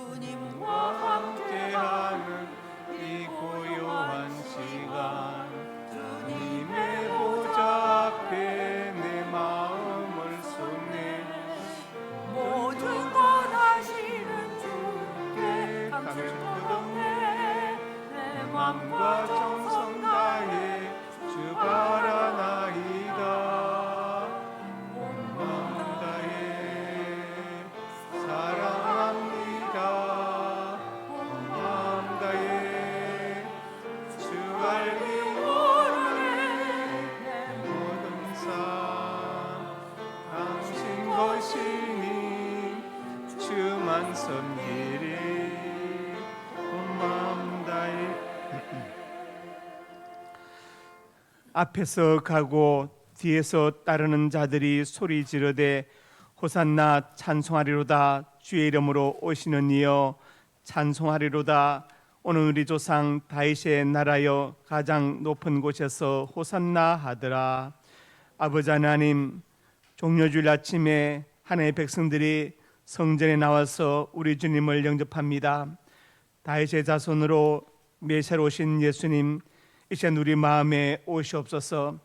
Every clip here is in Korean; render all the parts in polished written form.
주님과 함께하는 이 고요한 시간, 주님의 보좌 앞에 내 마음을 쏟네. 모든 것 아시는 주께 감출 것 없네. 내 맘과 정성 다해 주 바라나이다. 온 마음 다해 사랑합니다. 온 마음 다해 주 알기 원하네. 내 모든 삶 당신 것이니 주만 섬기리. 온 마음 다해. 앞에서 가고 뒤에서 따르는 자들이 소리 지르되 호산나 찬송하리로다. 주의 이름으로 오시는 이여 찬송하리로다. 오늘 우리 조상 다윗의 나라여 가장 높은 곳에서 호산나 하더라. 아버지 하나님, 종려주일 아침에 하나님의 백성들이 성전에 나와서 우리 주님을 영접합니다. 다윗의 자손으로 메시아로 오신 예수님, 이제 우리 마음에 오시옵소서.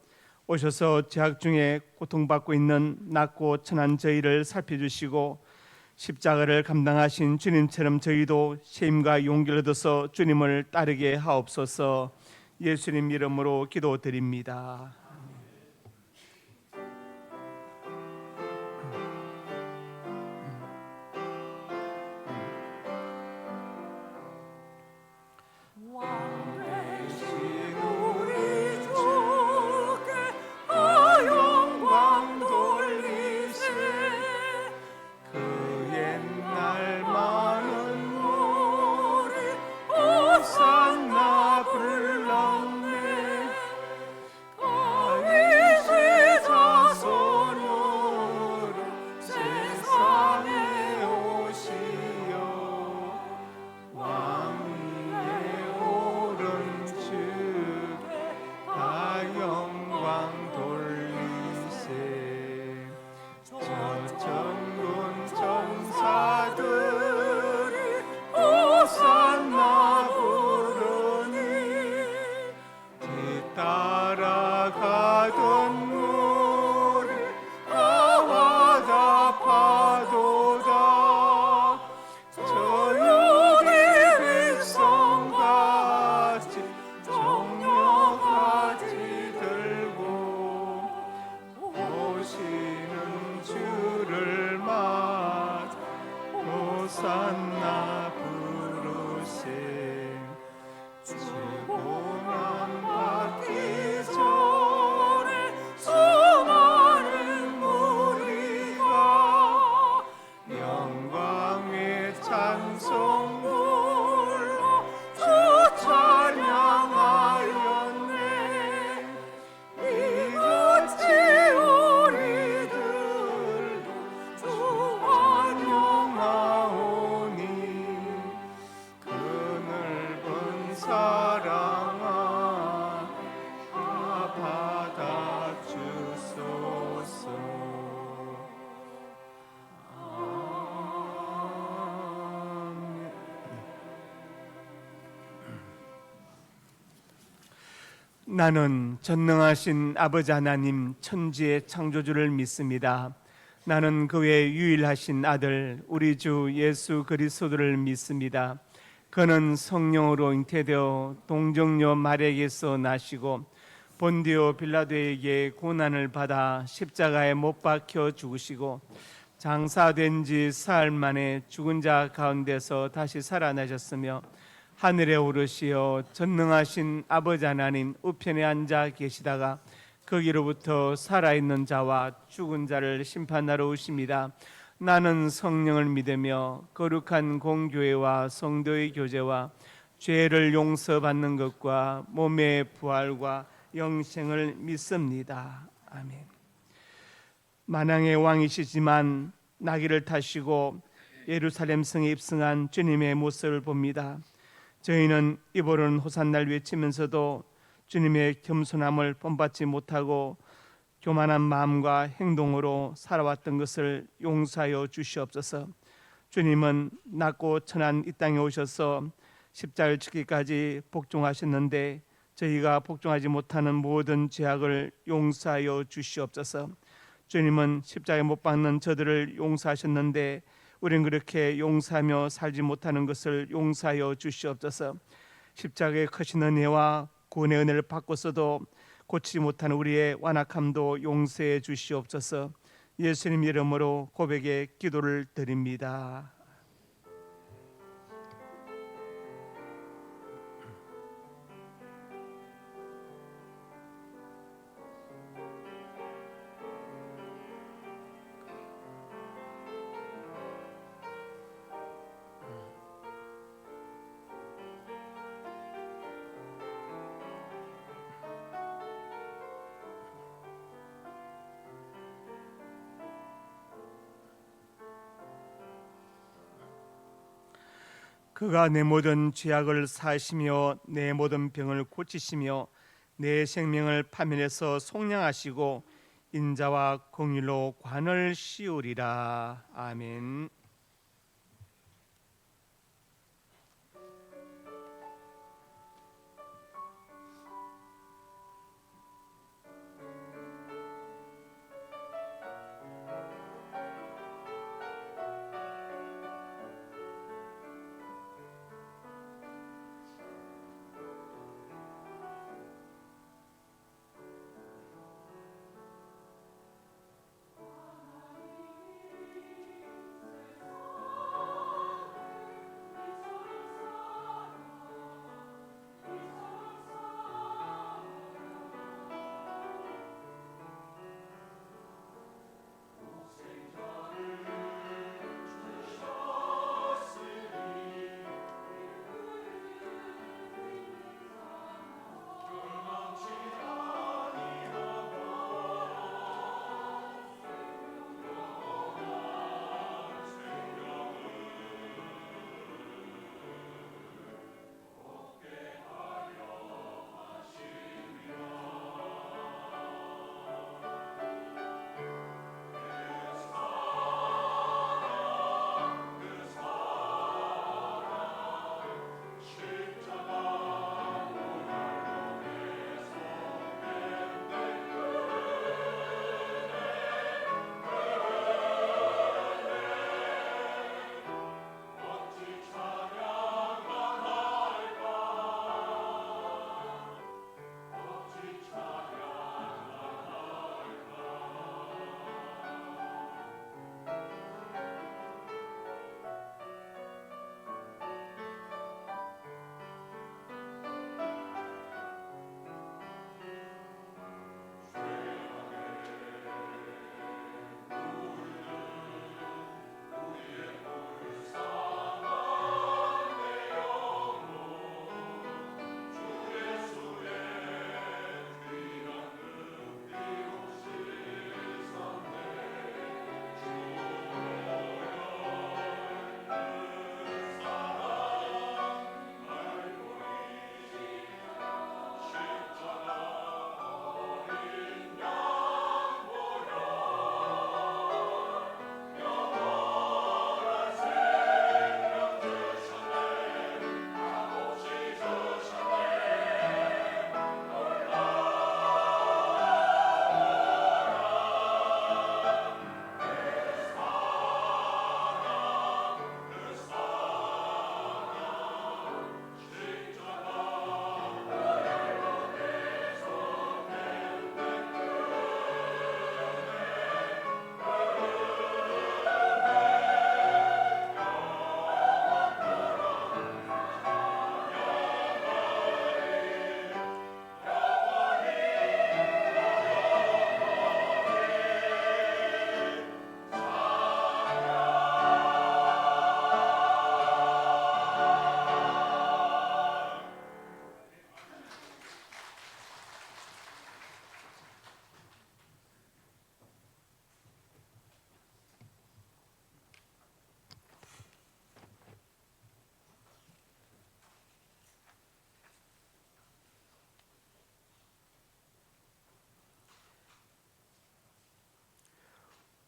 오셔서 죄악 중에 고통받고 있는 낮고 천한 저희를 살펴주시고 십자가를 감당하신 주님처럼 저희도 힘과 용기를 얻어서 주님을 따르게 하옵소서. 예수님 이름으로 기도드립니다. 왕 되신 우리 주께 다 영광 돌리세. 그 옛날 많은 우리 호산나 불렀네. 다윗의 자손으로 세상에 오시어 왕위에 오른 주께 다 영광 돌리세. 저 천군 천사들이 호산나 부르니 뒤따라가던 물이 나와다 파도다. 저녁의 빗성같이 정력같이 들고 오시는 주를 맞아 호산나 부르세. 고난 받기 전에 수많은 무리가 영광의 찬송 불러 주 찬양하였네. 이같이 우리들도 주 환영하오니 그 넓은 사랑아 다 받아주소서. 아멘. 나는 전능하신 아버지 하나님 천지의 창조주를 믿습니다. 나는 그 외 유일하신 아들 우리 주 예수 그리스도를 믿습니다. 그는 성령으로 잉태되어 동정녀 마리아에게서 나시고 본디오 빌라도에게 고난을 받아 십자가에 못 박혀 죽으시고 장사된 지 사흘 만에 죽은 자 가운데서 다시 살아나셨으며 하늘에 오르시어 전능하신 아버지 하나님 우편에 앉아 계시다가 거기로부터 살아있는 자와 죽은 자를 심판하러 오십니다. 나는 성령을 믿으며 거룩한 공교회와 성도의 교제와 죄를 용서받는 것과 몸의 부활과 영생을 믿습니다. 아멘. 만왕의 왕이시지만 나귀를 타시고 예루살렘 성에 입성한 주님의 모습을 봅니다. 저희는 이보는 호산나를 외치면서도 주님의 겸손함을 본받지 못하고 교만한 마음과 행동으로 살아왔던 것을 용서하여 주시옵소서. 주님은 낮고 천한 이 땅에 오셔서 십자가를 지기까지 복종하셨는데 저희가 복종하지 못하는 모든 죄악을 용서하여 주시옵소서. 주님은 십자가에 못 박는 저들을 용서하셨는데 우리는 그렇게 용서하며 살지 못하는 것을 용서하여 주시옵소서. 십자가의 크신 은혜와 구원의 은혜를 받고서도 고치지 못하는 우리의 완악함도 용서해 주시옵소서. 예수님 이름으로 고백의 기도를 드립니다. 그가 내 모든 죄악을 사하시며 내 모든 병을 고치시며 내 생명을 파멸해서 속량하시고 인자와 공의로 관을 씌우리라. 아멘.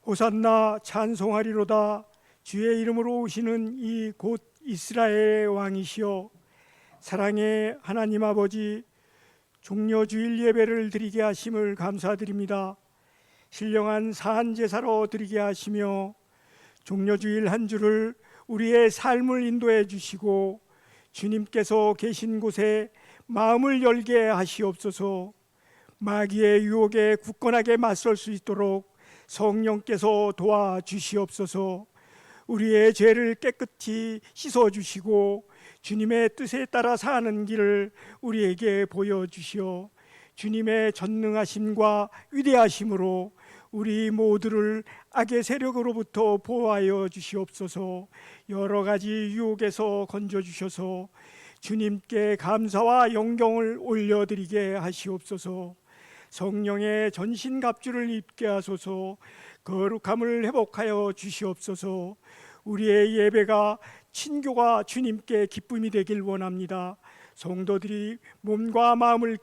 호산나 찬송하리로다. 주의 이름으로 오시는 이 곧 이스라엘의 왕이시여, 사랑의 하나님 아버지, 종려주일 예배를 드리게 하심을 감사드립니다. 신령한 사한 제사로 드리게 하시며 종려주일 한 주를 우리의 삶을 인도해 주시고 주님께서 계신 곳에 마음을 열게 하시옵소서. 마귀의 유혹에 굳건하게 맞설 수 있도록 성령께서 도와주시옵소서. 우리의 죄를 깨끗이 씻어주시고 주님의 뜻에 따라 사는 길을 우리에게 보여주시어 주님의 전능하심과 위대하심으로 우리 모두를 악의 세력으로부터 보호하여 주시옵소서. 여러 가지 유혹에서 건져주셔서 주님께 감사와 영광을 올려드리게 하시옵소서. 성령의 전신갑주를 입게 하소서. 거룩함을 회복하여 주시옵소서. 우리의 예배가 친교가 주님께 기쁨이 되길 원합니다. 성도들이 몸과 마음을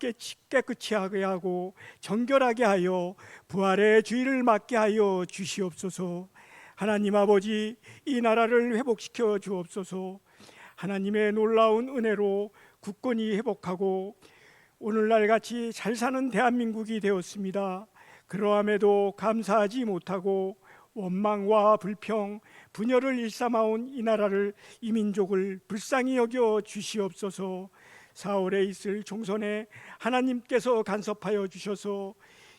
깨끗이 하게 하고 정결하게 하여 부활의 주의를 맞게 하여 주시옵소서. 하나님 아버지, 이 나라를 회복시켜 주옵소서. 하나님의 놀라운 은혜로 굳건히 회복하고 오늘날 같이 잘 사는 대한민국이 되었습니다. 그러함에도 감사하지 못하고 원망과 불평, 분열을 일삼아온 이 나라를, 이 민족을 불쌍히 여겨 주시옵소서. 4월에 있을 총선에 하나님께서 간섭하여 주셔서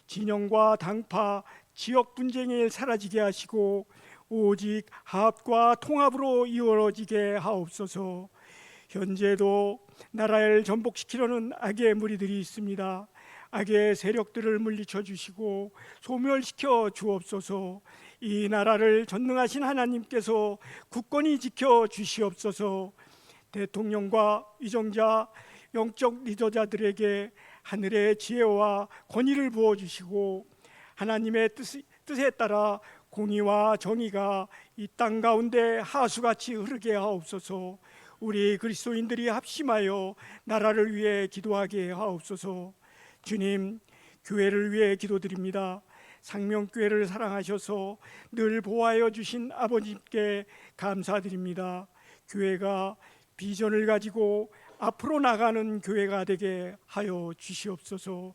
진영과 당파, 지역 분쟁이 사라지게 하시고 오직 화합과 통합으로 이루어지게 하옵소서. 현재도 나라를 전복시키려는 악의 무리들이 있습니다. 악의 세력들을 물리쳐 주시고 소멸시켜 주옵소서. 이 나라를 전능하신 하나님께서 굳건히 지켜 주시옵소서. 대통령과 위정자, 영적 리더자들에게 하늘의 지혜와 권위를 부어주시고 하나님의 뜻에 따라 공의와 정의가 이 땅 가운데 하수같이 흐르게 하옵소서. 우리 그리스도인들이 합심하여 나라를 위해 기도하게 하옵소서. 주님, 교회를 위해 기도드립니다. 상명교회를 사랑하셔서 늘 보호하여 주신 아버님께 감사드립니다. 교회가 비전을 가지고 앞으로 나가는 교회가 되게 하여 주시옵소서.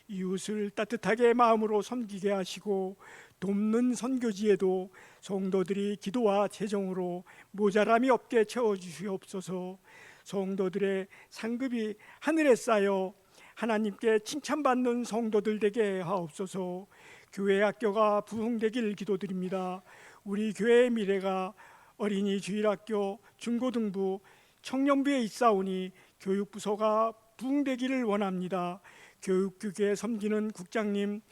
이웃을 따뜻하게 마음으로 섬기게 하시고 돕는 선교지에도 성도들이 기도와 재정으로 모자람이 없게 채워주시옵소서. 성도들의 상급이 하늘에 쌓여 하나님께 칭찬받는 성도들 되게 하옵소서. 교회 학교가 부흥되길 기도드립니다. 우리 교회의 미래가 어린이 주일학교, 중고등부, 청년부에 있사오니 교육부서가 부흥되기를 원합니다. 교육국에 섬기는 국장님,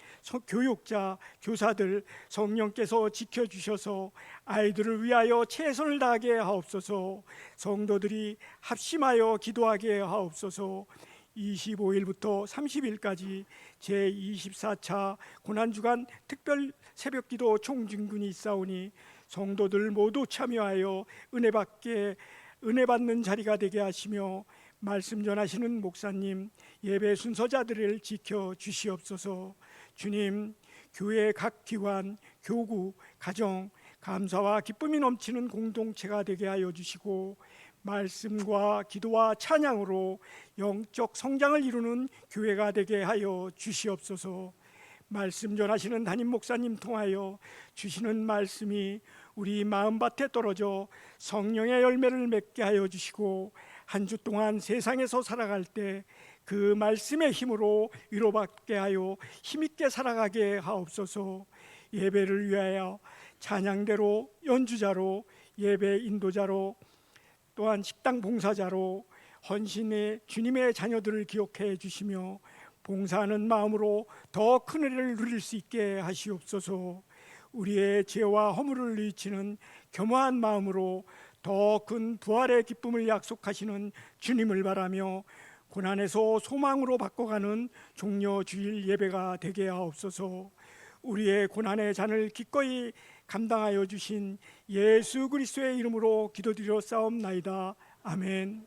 교육자, 교사들 성령께서 지켜주셔서 아이들을 위하여 최선을 다하게 하옵소서. 성도들이 합심하여 기도하게 하옵소서. 25일부터 30일까지 제24차 고난주간 특별 새벽기도 총진군이 있사오니 성도들 모두 참여하여 은혜 받는 자리가 되게 하시며 말씀 전하시는 목사님, 예배 순서자들을 지켜 주시옵소서. 주님, 교회 각 기관, 교구, 가정 감사와 기쁨이 넘치는 공동체가 되게 하여 주시고 말씀과 기도와 찬양으로 영적 성장을 이루는 교회가 되게 하여 주시옵소서. 말씀 전하시는 담임 목사님 통하여 주시는 말씀이 우리 마음밭에 떨어져 성령의 열매를 맺게 하여 주시고 한 주 동안 세상에서 살아갈 때 그 말씀의 힘으로 위로받게 하여 힘있게 살아가게 하옵소서. 예배를 위하여 찬양대로, 연주자로, 예배 인도자로, 또한 식당 봉사자로 헌신의 주님의 자녀들을 기억해 주시며 봉사하는 마음으로 더 큰 은혜를 누릴 수 있게 하시옵소서. 우리의 죄와 허물을 뉘치는 겸허한 마음으로 더 큰 부활의 기쁨을 약속하시는 주님을 바라며 고난에서 소망으로 바꿔가는 종려주일 예배가 되게 하옵소서. 우리의 고난의 잔을 기꺼이 감당하여 주신 예수 그리스도의 이름으로 기도드려 싸움나이다. 아멘.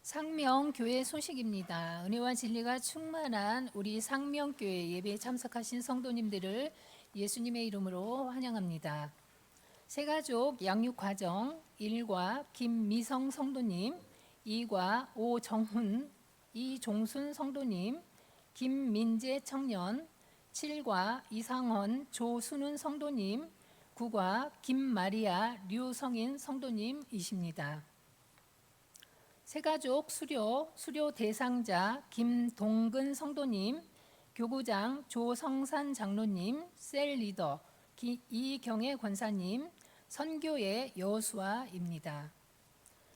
상명교회 소식입니다. 은혜와 진리가 충만한 우리 상명교회 예배에 참석하신 성도님들을 예수님의 이름으로 환영합니다. 새가족 양육과정 1과 김미성 성도님, 2과 오정훈, 이종순 성도님, 김민재 청년, 7과 이상헌, 조순훈 성도님, 9과 김마리아, 류성인 성도님이십니다. 새가족 수료 대상자 김동근 성도님, 교구장 조성산 장로님, 셀 리더 이경애 권사님, 선교의 여수아입니다.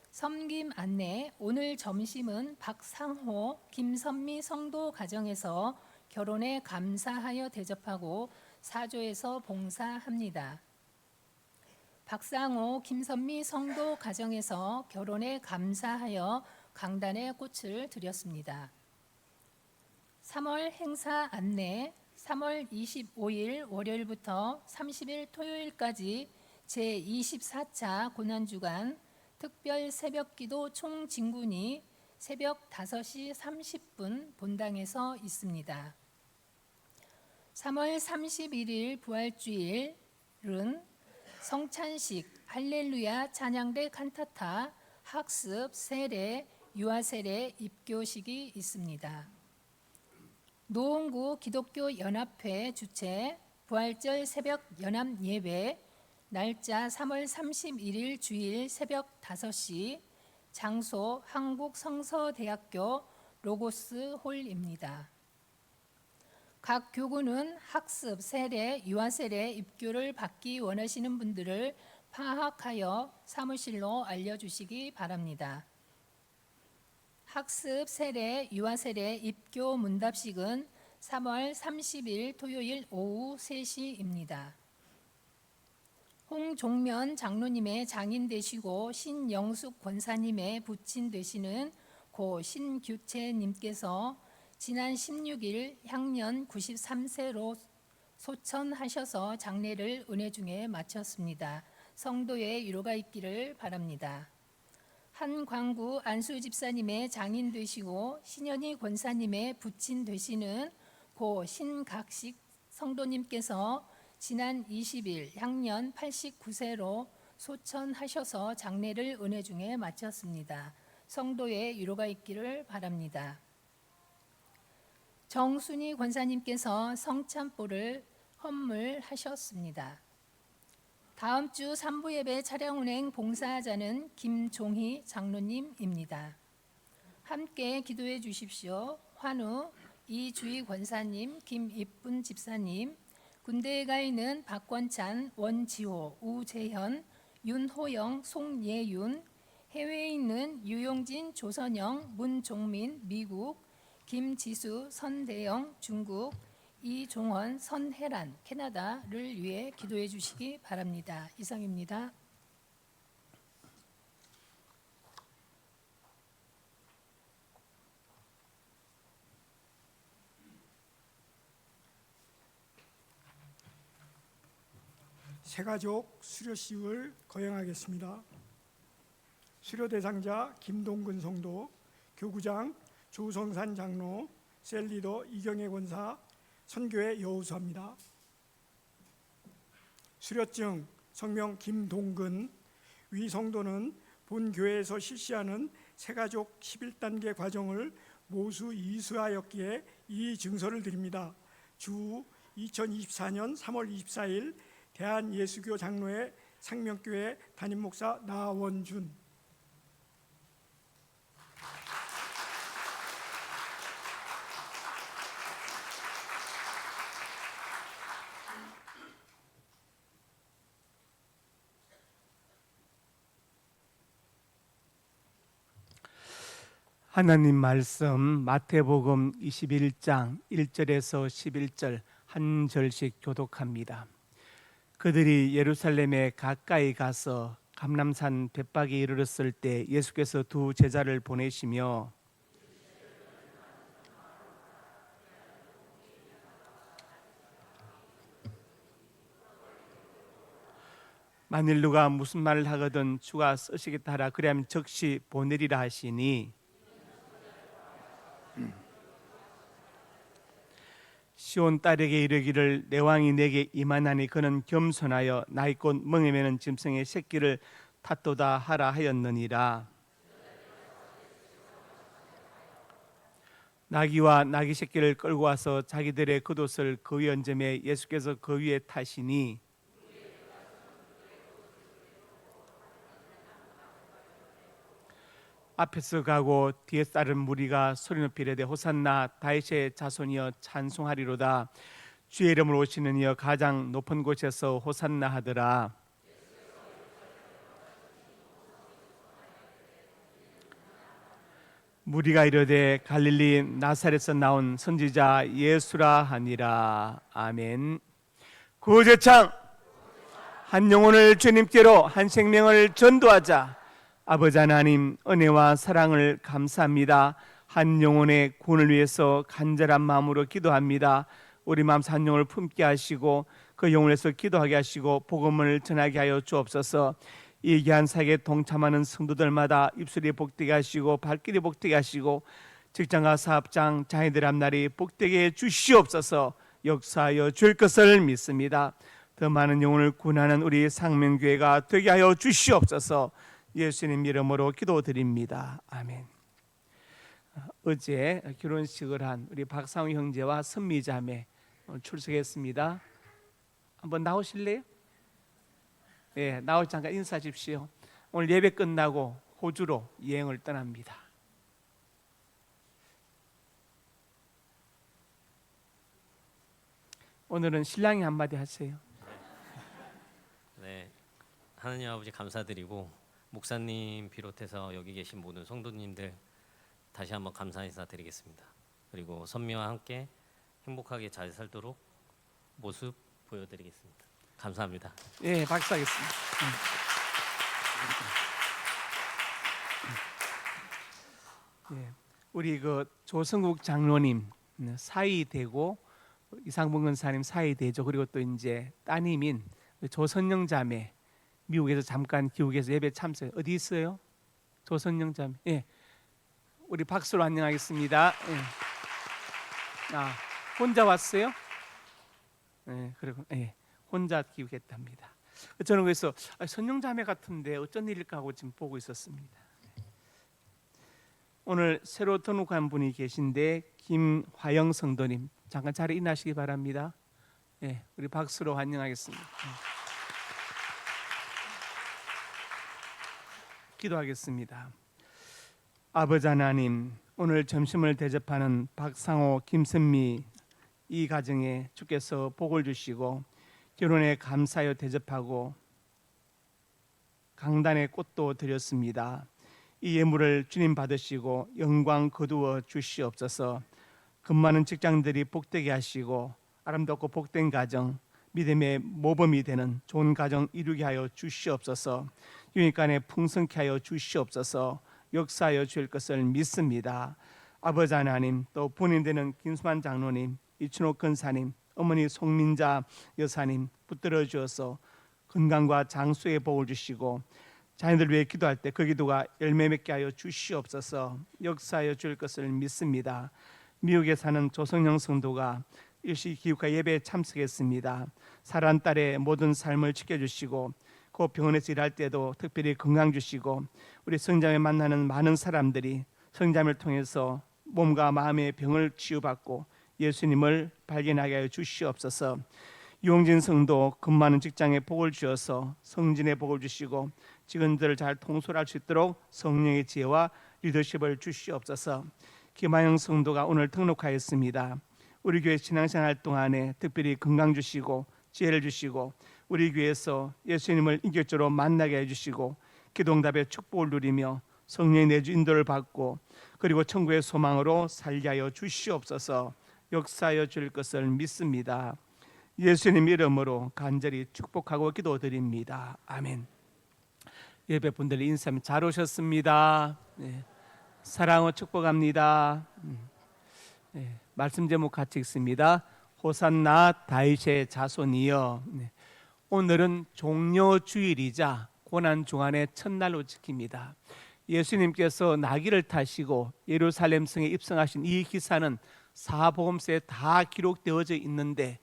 섬김 안내, 오늘 점심은 박상호, 김선미 성도 가정에서 결혼에 감사하여 대접하고 사조에서 봉사합니다. 박상호, 김선미 성도 가정에서 결혼에 감사하여 강단에 꽃을 드렸습니다. 3월 행사 안내, 3월 25일 월요일부터 30일 토요일까지 제24차 고난주간 특별 새벽기도 총진군이 새벽 5시 30분 본당에서 있습니다. 3월 31일 부활주일은 성찬식, 할렐루야 찬양대 칸타타, 학습, 세례, 유아세례, 입교식이 있습니다. 노원구 기독교 연합회 주최 부활절 새벽 연합 예배, 날짜 3월 31일 주일 새벽 5시, 장소 한국성서대학교 로고스 홀입니다. 각 교구는 학습, 세례, 유아세례, 입교를 받기 원하시는 분들을 파악하여 사무실로 알려주시기 바랍니다. 학습, 세례, 유아세례, 입교 문답식은 3월 30일 토요일 오후 3시입니다. 홍종면 장로님의 장인 되시고 신영숙 권사님의 부친 되시는 고 신규채님께서 지난 16일 향년 93세로 소천하셔서 장례를 은혜 중에 마쳤습니다. 성도의 위로가 있기를 바랍니다. 한광구 안수 집사님의 장인 되시고 신현희 권사님의 부친 되시는 고 신각식 성도님께서 지난 20일 향년 89세로 소천하셔서 장례를 은혜 중에 마쳤습니다. 성도의 위로가 있기를 바랍니다. 정순희 권사님께서 성찬보를 헌물하셨습니다. 다음 주 3부 예배 차량 운행 봉사자는 김종희 장로님입니다. 함께 기도해 주십시오. 환우, 이주희 권사님, 김이쁜 집사님, 군대에 가 있는 박권찬, 원지호, 우재현, 윤호영, 송예윤, 해외에 있는 유용진, 조선영, 문종민, 미국, 김지수, 선대영, 중국, 이종원, 선혜란, 캐나다를 위해 기도해 주시기 바랍니다. 이상입니다. 새가족 수료식을 거행하겠습니다. 수료 대상자 김동근 성도, 교구장 조성산 장로, 셀리더 이경애 권사, 선교의 여우수합니다. 수료증 성명 김동근, 위 성도는 본 교회에서 실시하는 새가족 11단계 과정을 모수 이수하였기에 이 증서를 드립니다. 주 2024년 3월 24일 대한예수교 장로회 상명교회 담임목사 나원준. 하나님 말씀 마태복음 21장 1절에서 11절 한 절씩 교독합니다. 그들이 예루살렘에 가까이 가서 감람산 벳박에 이르렀을 때 예수께서 두 제자를 보내시며 만일 누가 무슨 말을 하거든 주가 쓰시겠다 하라 그리하면 즉시 보내리라 하시니 시온 딸에게 이르기를 내 왕이 내게 임하나니 그는 겸손하여 나이 곧 멍에 매는 짐승의 새끼를 탓도다 하라 하였느니라. 나귀와 나귀 새끼를 끌고 와서 자기들의 겉옷을 그 위에 얹음에 예수께서 그 위에 타시니 앞에서 가고 뒤에 따른 무리가 소리 높이 이르되 호산나 다윗의 자손이여 찬송하리로다. 주의 이름으로 오시는 이여 가장 높은 곳에서 호산나 하더라. 무리가 이르되 갈릴리 나사렛에서 나온 선지자 예수라 하니라. 아멘. 구제창 한 영혼을 주님께로 한 생명을 전도하자. 아버지 하나님 은혜와 사랑을 감사합니다. 한 영혼의 구원을 위해서 간절한 마음으로 기도합니다. 우리 마음 한 영혼을 품게 하시고 그 영혼에서 기도하게 하시고 복음을 전하게 하여 주옵소서. 이 귀한 사역에 동참하는 성도들마다 입술이 복되게 하시고 발길이 복되게 하시고 직장과 사업장 자녀들 앞날이 복되게 주시옵소서. 역사하여 줄 것을 믿습니다. 더 많은 영혼을 구원하는 우리 상명교회가 되게 하여 주시옵소서. 예수님 이름으로 기도드립니다. 아멘. 어제 결혼식을 한 우리 박상우 형제와 선미 자매 출석했습니다. 한번 나오실래요? 네, 나오시 잠깐 인사 주십시오. 오늘 예배 끝나고 호주로 여행을 떠납니다. 오늘은 신랑이 한마디 하세요. 네, 하나님 아버지 감사드리고 목사님 비롯해서 여기 계신 모든 성도님들 다시 한번 감사 인사드리겠습니다. 그리고 선미와 함께 행복하게 잘 살도록 모습 보여드리겠습니다. 감사합니다. 예, 박수하겠습니다. 예, 우리 그 조성국 장로님 사위 되고 이상봉 권사님 사위 되죠. 그리고 또 이제 따님인 조선영 자매 미국에서 잠깐 기국에서 예배 참석. 어디 있어요? 조선영 자매. 예, 우리 박수로 안녕하겠습니다. 예. 아, 혼자 왔어요? 예, 그리고 예, 혼자 기국했답니다. 저는 그래서 선영 자매 같은데 어쩐 일일까 하고 지금 보고 있었습니다. 오늘 새로 등록한 분이 계신데 김화영 성도님 잠깐 자리에 일어나시기 바랍니다. 예, 우리 박수로 환영하겠습니다. 기도하겠습니다. 아버지 하나님, 오늘 점심을 대접하는 박상호, 김선미 이 가정에 주께서 복을 주시고 결혼에 감사하여 대접하고 강단의 꽃도 드렸습니다. 이 예물을 주님 받으시고 영광 거두어 주시옵소서. 근무하는 직장들이 복되게 하시고 아름답고 복된 가정, 믿음의 모범이 되는 좋은 가정 이루게 하여 주시옵소서. 유익간에 풍성케 하여 주시옵소서. 역사하여 주실 것을 믿습니다. 아버지 하나님, 또 본인되는 김수만 장로님, 이춘옥 권사님, 어머니 송민자 여사님 붙들어 주어서 건강과 장수의 복을 주시고 자녀들 위해 기도할 때 그 기도가 열매 맺게 하여 주시옵소서. 역사하여 줄 것을 믿습니다. 미국에 사는 조성영 성도가 일시 기육과 예배에 참석했습니다. 사랑 딸의 모든 삶을 지켜주시고 그 병원에서 일할 때도 특별히 건강 주시고 우리 성자매 만나는 많은 사람들이 성자매를 통해서 몸과 마음의 병을 치유받고 예수님을 발견하게 하여 주시옵소서. 유홍진 성도 근무하는 직장에 복을 주어서 성진의 복을 주시고 직원들을 잘 통솔할 수 있도록 성령의 지혜와 리더십을 주시옵소서. 김하영 성도가 오늘 등록하였습니다. 우리 교회 신앙생활 동안에 특별히 건강 주시고 지혜를 주시고 우리 교회에서 예수님을 인격적으로 만나게 해주시고 기도응답의 축복을 누리며 성령의 내주 인도를 받고 그리고 천국의 소망으로 살게 하여 주시옵소서. 역사하여 줄 것을 믿습니다. 예수님 이름으로 간절히 축복하고 기도드립니다. 아멘. 예배분들 인사하면 잘 오셨습니다. 네. 사랑으로 축복합니다. 네. 말씀 제목 같이 읽습니다. 호산나 다윗의 자손이여. 네. 오늘은 종려주일이자 고난주간의 첫날로 지킵니다. 예수님께서 나귀를 타시고 예루살렘 성에 입성하신 이 기사는 사복음서에 다 기록되어져 있는데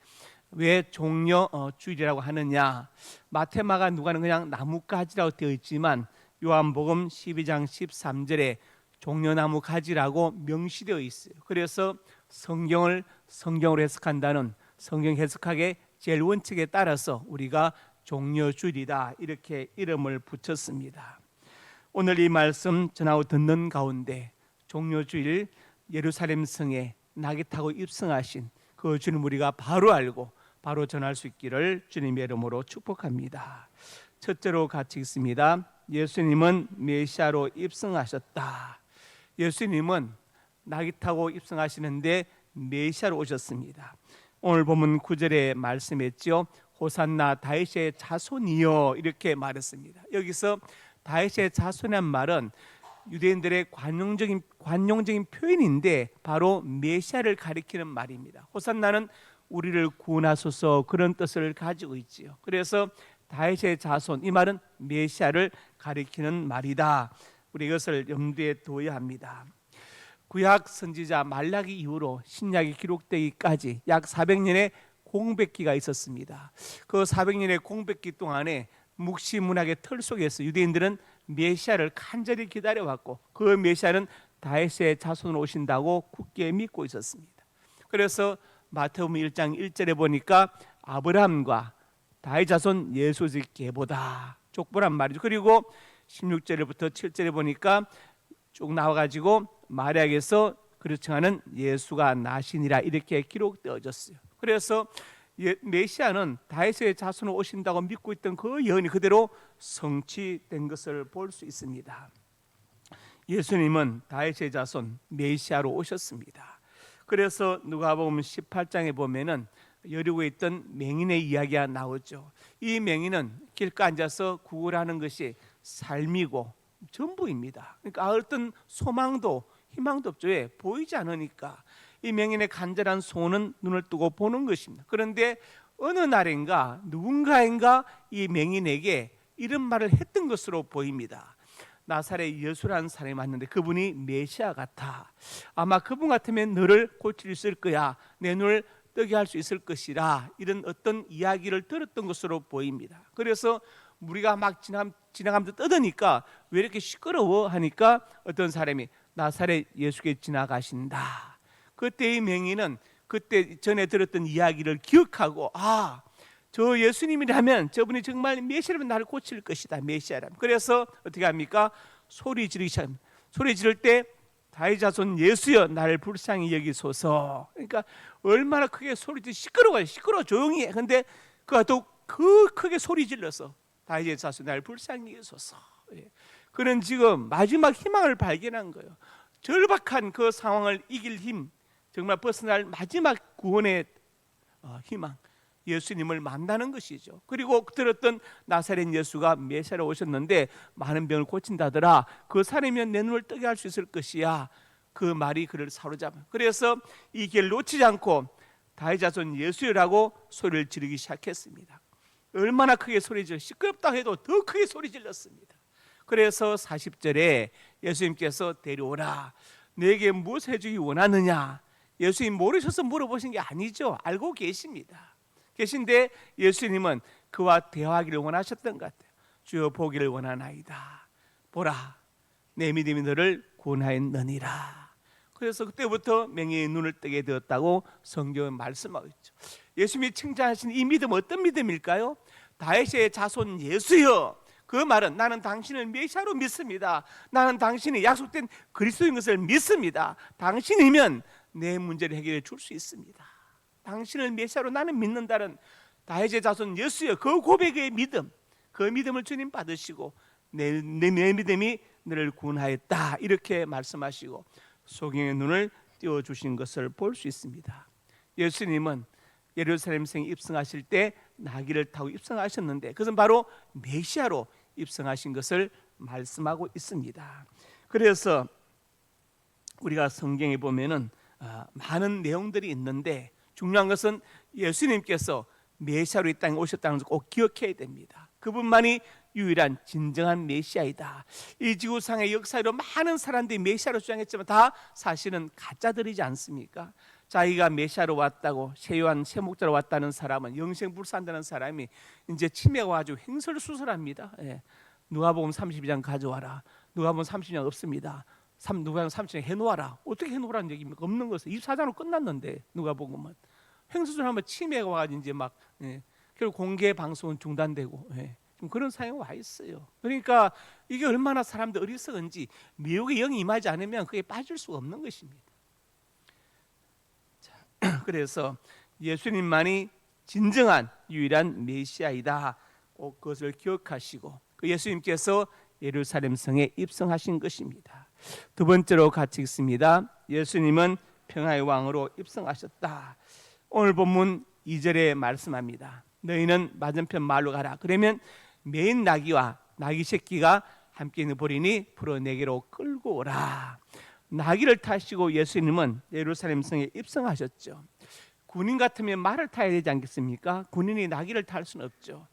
왜 종려주일이라고 하느냐? 마태, 마가, 누가는 그냥 나뭇가지라고 되어 있지만 요한복음 12장 13절에 종려나무 가지라고 명시되어 있어요. 그래서 성경으로 해석한다는 성경 해석학의 제일 원칙에 따라서 우리가 종려주일이다 이렇게 이름을 붙였습니다. 오늘 이 말씀 전하고 듣는 가운데 종려주일 예루살렘 성에 나귀 타고 입성하신 그 주님 우리가 바로 알고 바로 전할 수 있기를 주님의 이름으로 축복합니다. 첫째로 같이 읽습니다. 예수님은 메시아로 입성하셨다. 예수님은 나귀 타고 입성하시는데 메시아로 오셨습니다. 오늘 본문 9절에 말씀했죠. 호산나 다윗의 자손이여 이렇게 말했습니다. 여기서 다윗의 자손이란 말은 유대인들의 관용적인 표현인데 바로 메시아를 가리키는 말입니다. 호산나는 우리를 구원하소서 그런 뜻을 가지고 있지요. 그래서 다윗의 자손 이 말은 메시아를 가리키는 말이다. 우리 이것을 염두에 둬야 합니다. 구약 선지자 말라기 이후로 신약이 기록되기까지 약 400년의 공백기가 있었습니다. 그 400년의 공백기 동안에 묵시문학의 틀 속에서 유대인들은 메시아를 간절히 기다려왔고 그 메시아는 다윗의 자손으로 오신다고 굳게 믿고 있었습니다. 그래서 마태복음 1장 1절에 보니까 아브라함과 다윗 자손 예수의 계보다 족보란 말이죠. 그리고 16절부터 7절에 보니까 쭉 나와가지고 마리아에게서 그렇지 않은 예수가 나시니라 이렇게 기록되어졌어요. 그래서 메시아는 다윗의 자손으로 오신다고 믿고 있던 그 예언이 그대로 성취된 것을 볼 수 있습니다. 예수님은 다윗의 자손 메시아로 오셨습니다. 그래서 누가복음 18장에 보면은 여리고에 있던 맹인의 이야기가 나오죠. 이 맹인은 길가 앉아서 구걸하는 것이 삶이고 전부입니다. 그러니까 어떤 소망도 희망도 없죠. 왜? 보이지 않으니까. 이 맹인의 간절한 소원은 눈을 뜨고 보는 것입니다. 그런데 어느 날인가 누군가인가 이 맹인에게 이런 말을 했던 것으로 보입니다. 나사렛 예수라는 사람이 왔는데 그분이 메시아 같아. 아마 그분 같으면 너를 고칠 수 있을 거야. 내 눈을 뜨게 할 수 있을 것이라. 이런 어떤 이야기를 들었던 것으로 보입니다. 그래서 우리가 막 지나가면서 떠드니까 왜 이렇게 시끄러워 하니까 어떤 사람이 나사렛 예수께 지나가신다. 그때 이 맹인은 그때 전에 들었던 이야기를 기억하고 저 예수님이라면 저분이 정말 메시아라면 나를 고칠 것이다. 메시아라면. 그래서 어떻게 합니까? 소리 지르기 시작합니다. 소리 지를 때 다윗 자손 예수여 나를 불쌍히 여기소서. 그러니까 얼마나 크게 소리 지르 시끄러워요. 시끄러워 조용히 해. 근데 그가 더 크게 소리 질러서 다윗의 자손 나를 불쌍히 여기소서. 그는 지금 마지막 희망을 발견한 거예요. 절박한 그 상황을 이길 힘, 정말 벗어날 마지막 구원의 희망, 예수님을 만나는 것이죠. 그리고 들었던 나사렛 예수가 메시아로 오셨는데 많은 병을 고친다더라. 그 사람이면 내 눈을 뜨게 할 수 있을 것이야. 그 말이 그를 사로잡아. 그래서 이 길 놓치지 않고 다윗 자손 예수라고 소리를 지르기 시작했습니다. 얼마나 크게 소리 질러 시끄럽다 해도 더 크게 소리 질렀습니다. 그래서 40절에 예수님께서 데려오라. 내게 무엇을 해주기 원하느냐? 예수님 모르셔서 물어보신 게 아니죠. 알고 계신데 예수님은 그와 대화하기를 원하셨던 것 같아요. 주여 보기를 원하나이다. 보라 내 믿음이 너를 구원하였느니라. 그래서 그때부터 맹인의 눈을 뜨게 되었다고 성경은 말씀하고 있죠. 예수님이 칭찬하신 이 믿음 어떤 믿음일까요? 다윗의 자손 예수여. 그 말은 나는 당신을 메시아로 믿습니다. 나는 당신이 약속된 그리스도인 것을 믿습니다. 당신이면 내 문제를 해결해 줄 수 있습니다. 당신을 메시아로 나는 믿는다는 다윗의 자손 예수여. 그 고백의 믿음, 그 믿음을 주님 받으시고 내 믿음이 너를 구원하였다 이렇게 말씀하시고 소경의 눈을 띄워주신 것을 볼 수 있습니다. 예수님은 예루살렘 성에 입성하실 때 나귀를 타고 입성하셨는데 그것은 바로 메시아로 입성하신 것을 말씀하고 있습니다. 그래서 우리가 성경에 보면은 많은 내용들이 있는데 중요한 것은 예수님께서 메시아로 이 땅에 오셨다는 것을 꼭 기억해야 됩니다. 그분만이 유일한 진정한 메시아이다. 이 지구상의 역사로 많은 사람들이 메시아로 주장했지만 다 사실은 가짜들이지 않습니까? 자기가 메시아로 왔다고, 세요한 세목자로 왔다는 사람은, 영생불사한다는 사람이 이제 치매가 와가지고 횡설수설합니다. 예. 누가복음 32장 가져와라. 누가복음 30장 없습니다. 누가복음 30장 해놓아라. 어떻게 해놓으라는 얘기입니까? 없는 것을 24장으로 끝났는데 누가복음은 횡설수설하면 치매가 와가지고 이제 막 결국 공개 방송은 중단되고 좀 그런 상황이 와 있어요. 그러니까 이게 얼마나 사람들 어리석은지, 미혹의 영이 임하지 않으면 그게 빠질 수가 없는 것입니다. 자, 그래서 예수님만이 진정한 유일한 메시아이다. 꼭 그것을 기억하시고 그 예수님께서 예루살렘 성에 입성하신 것입니다. 두 번째로 같이 읽습니다. 예수님은 평화의 왕으로 입성하셨다. 오늘 본문 2절에 말씀합니다. 너희는 맞은편 마을로 가라. 그러면 매인 나귀와 나귀 새끼가 함께 있는 보리니 풀어 내게로 끌고 오라. 나귀를 타시고 예수님은 예루살렘 성에 입성하셨죠. 군인 같으면 말을 타야 되지 않겠습니까? 군인이 나귀를 탈 수는 없죠.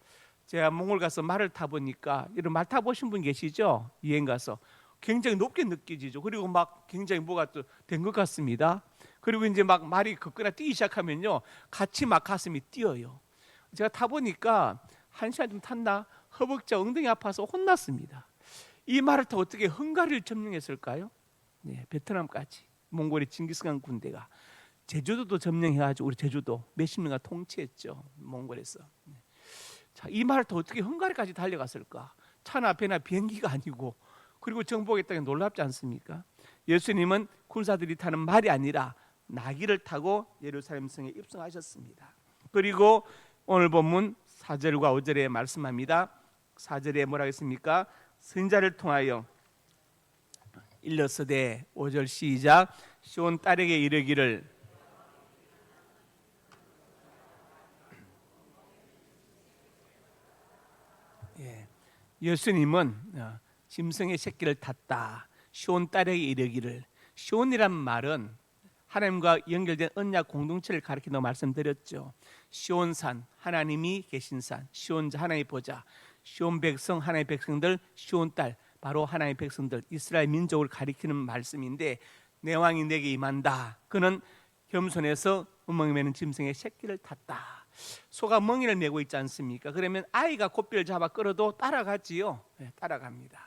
제가 몽골 가서 말을 타보니까, 이런 말 타보신 분 계시죠? 여행 가서 굉장히 높게 느껴지죠. 그리고 막 굉장히 뭐가 또 된 것 같습니다. 그리고 이제 막 말이 걷거나 뛰기 시작하면요, 같이 막 가슴이 뛰어요. 제가 타보니까 1시간 좀 탔나 허벅지 엉덩이 아파서 혼났습니다. 이 말을 타고 어떻게 헝가리를 점령했을까요? 네, 베트남까지 몽골의 징기스칸 군대가 제주도도 점령해가지고 우리 제주도 몇십 년간 통치했죠, 몽골에서. 자, 이 말을 타고 어떻게 헝가리까지 달려갔을까? 차나 배나 비행기가 아니고, 그리고 정복했다는 게 놀랍지 않습니까? 예수님은 군사들이 타는 말이 아니라 나귀를 타고 예루살렘 성에 입성하셨습니다. 그리고 오늘 본문 4절과 5절에 말씀합니다. 4절에 뭐라 했습니까? 선지자를 통하여 일렀으되, 5절 시작. 시온 딸에게 이르기를, 예수님은 짐승의 새끼를 탔다. 시온 딸에게 이르기를. 시온이란 말은 하나님과 연결된 언약 공동체를 가리킨다고 말씀드렸죠. 시온산, 하나님이 계신 산, 시온자 하나님의 보좌, 시온 백성, 하나님의 백성들, 시온 딸, 바로 하나님의 백성들, 이스라엘 민족을 가리키는 말씀인데, 내 왕이 내게 임한다. 그는 겸손해서 멍이 매는 짐승의 새끼를 탔다. 소가 멍이를 메고 있지 않습니까? 그러면 아이가 콧뼈를 잡아 끌어도 따라가지요. 네, 따라갑니다.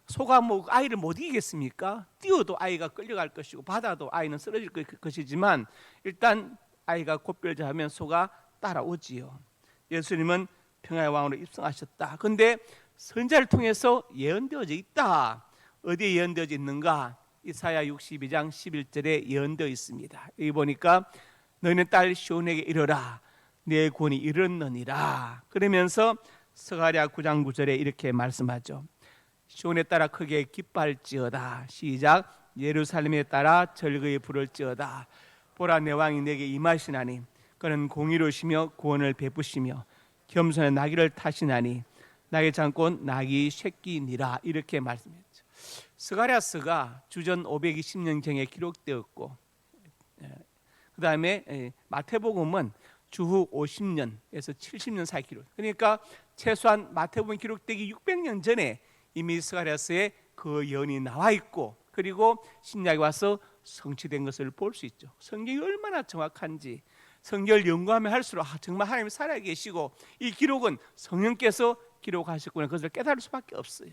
소가 뭐 아이를 못 이기겠습니까? 뛰어도 아이가 끌려갈 것이고 바다도 아이는 쓰러질 것이지만 일단 아이가 콧뼈를 잡으면 소가 따라오지요. 예수님은 평화의 왕으로 입성하셨다. 그런데 선지자를 통해서 예언되어져 있다. 어디에 예언되어져 있는가? 이사야 62장 11절에 예언되어 있습니다. 여기 보니까 너희는 딸 시온에게 이르라, 내 구원이 이르렀느니라. 그러면서 스가랴 9장 9절에 이렇게 말씀하죠. 시온에 따라 크게 기뻐할지어다. 시작. 예루살렘에 따라 절거에 부를지어다. 보라, 내 왕이 내게 임하시나니 그는 공의로우시며 구원을 베푸시며 겸손한 나귀를 타시나니 나귀 장권 나귀 새끼니라. 이렇게 말씀했죠. 스가랴서가 주전 520년경에 기록되었고, 그 다음에 마태복음은 주후 50년에서 70년 사이 기록. 그러니까 최소한 마태복음 기록되기 600년 전에 이미 스가랴서에 그 예언이 나와 있고, 그리고 신약에 와서 성취된 것을 볼 수 있죠. 성경이 얼마나 정확한지, 성경을 연구하면 할수록 정말 하나님이 살아계시고 이 기록은 성령께서 기록하셨구나, 그것을 깨달을 수밖에 없어요.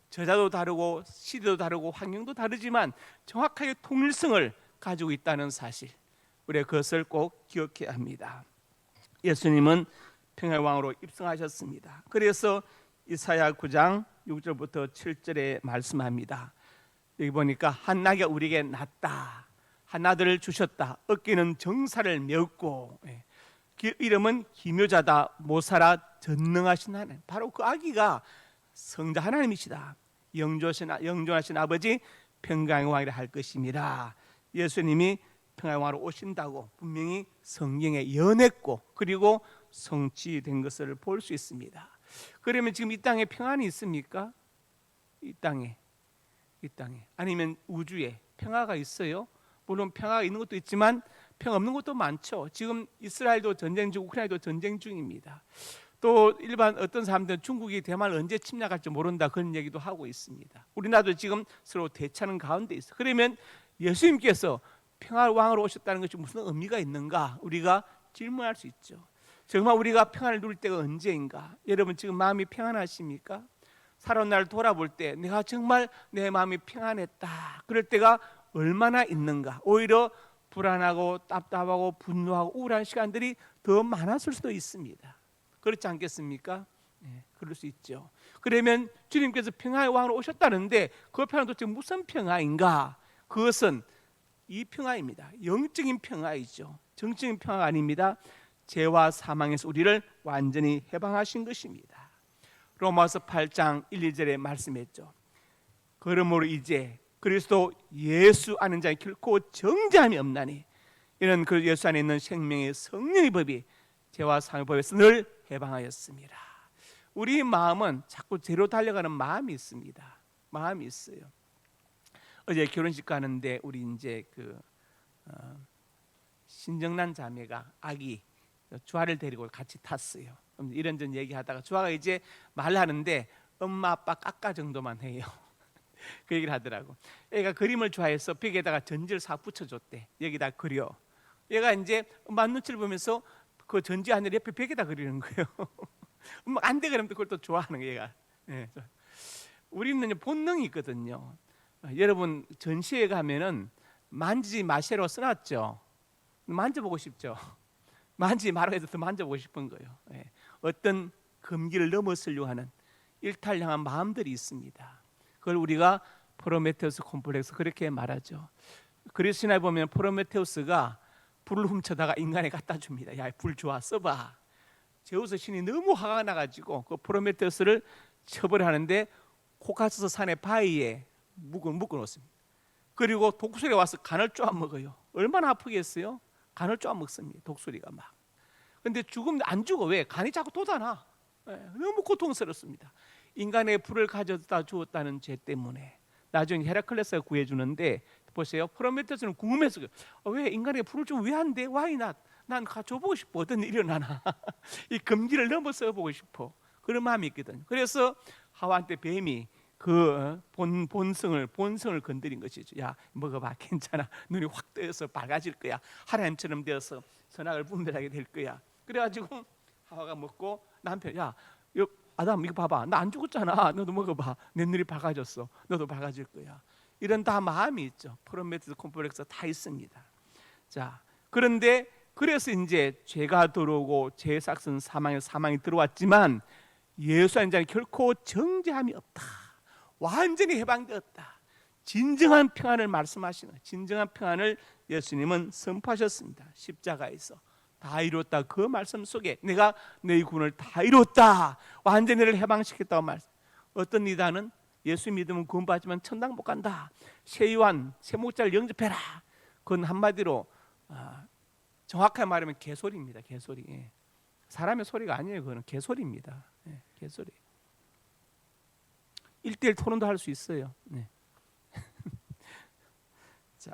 저자도 다르고 시대도 다르고 환경도 다르지만 정확하게 통일성을 가지고 있다는 사실, 우리가 그것을 꼭 기억해야 합니다. 예수님은 평화의 왕으로 입성하셨습니다. 그래서 이사야 9장 6절부터 7절에 말씀합니다. 여기 보니까 한 나귀가 우리에게 났다. 한 아들을 주셨다. 어깨는 정사를 메었고, 이름은 기묘자다. 모사라 전능하신 하나님. 바로 그 아기가 성자 하나님이시다. 영존하신 아버지 평강의 왕이라 할 것입니다. 예수님이 평화의 왕으로 오신다고 분명히 성경에 예언했고, 그리고 성취된 것을 볼 수 있습니다. 그러면 지금 이 땅에 평안이 있습니까? 이 땅에 아니면 우주에 평화가 있어요? 물론 평화가 있는 것도 있지만 평화 없는 것도 많죠. 지금 이스라엘도 전쟁 중, 우크라이나도 전쟁 중입니다. 또 일반 어떤 사람들은 중국이 대만을 언제 침략할지 모른다, 그런 얘기도 하고 있습니다. 우리나라도 지금 서로 대차는 가운데 있어. 그러면 예수님께서 평화의 왕으로 오셨다는 것이 무슨 의미가 있는가 우리가 질문할 수 있죠. 정말 우리가 평안을 누릴 때가 언제인가? 여러분 지금 마음이 평안하십니까? 살아온 날 돌아볼 때 내가 정말 내 마음이 평안했다 그럴 때가 얼마나 있는가? 오히려 불안하고 답답하고 분노하고 우울한 시간들이 더 많았을 수도 있습니다. 그렇지 않겠습니까? 네, 그럴 수 있죠. 그러면 주님께서 평화의 왕으로 오셨다는데 그 평화는 도대체 무슨 평화인가? 그것은 이 평화입니다. 영적인 평화이죠. 정적인 평화가 아닙니다. 죄와 사망에서 우리를 완전히 해방하신 것입니다. 로마서 8장 1, 2절에 말씀했죠. 그러므로 이제 그리스도 예수 아는 자에 결코 정죄함이 없나니 이는 그 예수 안에 있는 생명의 성령의 법이 죄와 사망의 법에서 늘 해방하였습니다. 우리 마음은 자꾸 죄로 달려가는 마음이 있습니다. 마음이 있어요. 어제 결혼식 가는데 우리 이제 신정난 자매가 아기 주아를 데리고 같이 탔어요. 이런저런 얘기하다가 주아가 이제 말하는데 엄마 아빠 깎아 정도만 해요. 그 얘기를 하더라고. 얘가 그림을 좋아해서 벽에다가 전지를 싹 붙여줬대. 여기다 그려. 얘가 이제 엄마 눈치를 보면서 그 전지 하늘 옆에 벽에다 그리는 거예요. 엄마 안 돼 그러면 그걸 또 좋아하는 거예요. 얘가. 네. 우리는 본능이 있거든요. 여러분 전시회 가면은 만지지 마시라고 써놨죠. 만져보고 싶죠. 만지지 말라고 해서 더 만져보고 싶은 거예요. 네. 어떤 금기를 넘어서려고 하는 일탈향한 마음들이 있습니다. 그걸 우리가 프로메테우스 콤플렉스 그렇게 말하죠. 그리스 신화에 보면 프로메테우스가 불을 훔쳐다가 인간에 갖다 줍니다. 야, 불 좋아 써봐. 제우스 신이 너무 화가 나가지고 그 프로메테우스를 처벌하는데 코카소스 산의 바위에 묶어놓습니다. 그리고 독수리가 와서 간을 쪼아 먹어요. 얼마나 아프겠어요? 간을 쪼아 먹습니다. 독수리가 막. 근데 죽으면 안 죽어. 왜? 간이 자꾸 돋아나. 너무 고통스럽습니다. 인간의 불을 가져다 주었다는 죄 때문에 나중에 헤라클레스가 구해주는데 보세요. 프로메테우스는 궁금해서 왜 인간에게 불을 주면 왜 안 돼? Why not? 난 가져보고 싶어. 어떤 일이 일어나나. 이 금기를 넘어서 보고 싶어. 그런 마음이 있거든. 그래서 하와한테 뱀이 그 본성을 건드린 것이죠. 야, 먹어봐. 괜찮아. 눈이 확 뜨여서 밝아질 거야. 하나님처럼 되어서 선악을 분별하게 될 거야. 그래가지고 하와가 먹고 남편, 야, 아담 이거 봐봐. 나 안 죽었잖아. 너도 먹어봐. 내 눈이 밝아졌어. 너도 밝아질 거야. 이런 다 마음이 있죠. 프로메테우스 콤플렉스 다 있습니다. 자, 그런데 그래서 이제 죄가 들어오고 죄의 싹은 사망이 들어왔지만 예수 안에 자는 결코 정죄함이 없다. 완전히 해방되었다. 진정한 평안을 말씀하시는 진정한 평안을 예수님은 선포하셨습니다. 십자가에서 다 이뤘다. 그 말씀 속에 내가 너희 구원을 다 이뤘다. 완전히 너를 해방시켰다고 말씀. 어떤 이단은 예수 믿으면 구원받지만 천당 못 간다. 세요한 세목자를 영접해라. 그건 한마디로 정확하게 말하면 개소리입니다. 개소리. 예. 사람의 소리가 아니에요. 그거는 개소리입니다. 예, 개소리. 1대1 토론도 할 수 있어요. 네. 자,